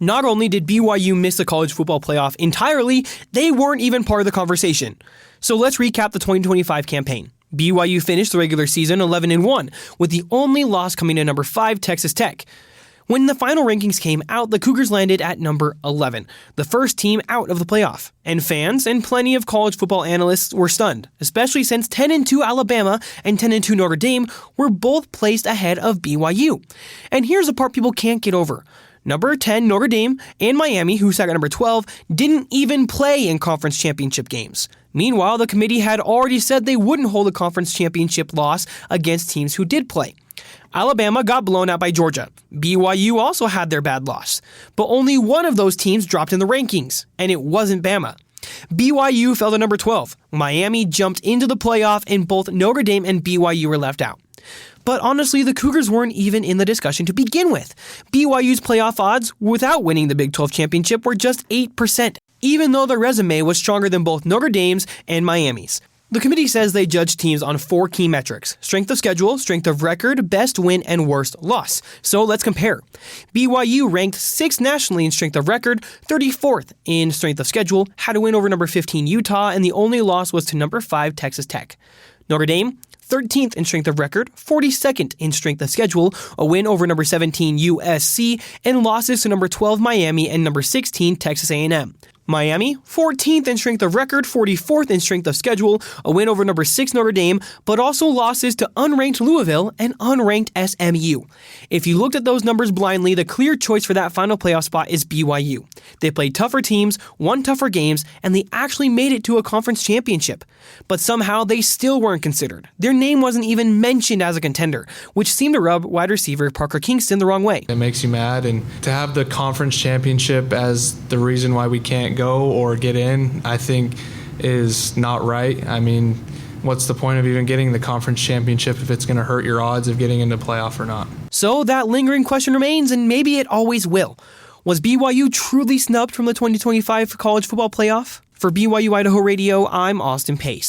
Not only did BYU miss the college football playoff entirely, they weren't even part of the conversation. So let's recap the 2025 campaign. BYU finished the regular season 11-1, with the only loss coming to number 5 Texas Tech. When the final rankings came out, the Cougars landed at number 11, the first team out of the playoff. And fans and plenty of college football analysts were stunned, especially since 10-2 Alabama and 10-2 Notre Dame were both placed ahead of BYU. And here's the part people can't get over. Number 10 Notre Dame and Miami, who sat at number 12, didn't even play in conference championship games. Meanwhile, the committee had already said they wouldn't hold a conference championship loss against teams who did play. Alabama got blown out by Georgia. BYU also had their bad loss. But only one of those teams dropped in the rankings, and it wasn't Bama. BYU fell to number 12. Miami jumped into the playoff, and both Notre Dame and BYU were left out. But honestly, the Cougars weren't even in the discussion to begin with. BYU's playoff odds without winning the Big 12 championship were just 8%, even though their resume was stronger than both Notre Dame's and Miami's. The committee says they judge teams on 4 key metrics: strength of schedule, strength of record, best win, and worst loss. So let's compare. BYU ranked 6th nationally in strength of record, 34th in strength of schedule, had a win over number 15 Utah, and the only loss was to number 5 Texas Tech. Notre Dame, 13th in strength of record, 42nd in strength of schedule, a win over number 17 USC, and losses to number 12 Miami and number 16 Texas A&M. Miami, 14th in strength of record, 44th in strength of schedule, a win over number 6 Notre Dame, but also losses to unranked Louisville and unranked SMU. If you looked at those numbers blindly, the clear choice for that final playoff spot is BYU. They played tougher teams, won tougher games, and they actually made it to a conference championship. But somehow they still weren't considered. Their name wasn't even mentioned as a contender, which seemed to rub wide receiver Parker Kingston the wrong way. It makes you mad, and to have the conference championship as the reason why we can't go or get in, I think is not right. I mean, what's the point of even getting the conference championship if it's going to hurt your odds of getting into playoff or not? So that lingering question remains, and maybe it always will. Was BYU truly snubbed from the 2025 college football playoff? For BYU-Idaho Radio, I'm Austin Pace.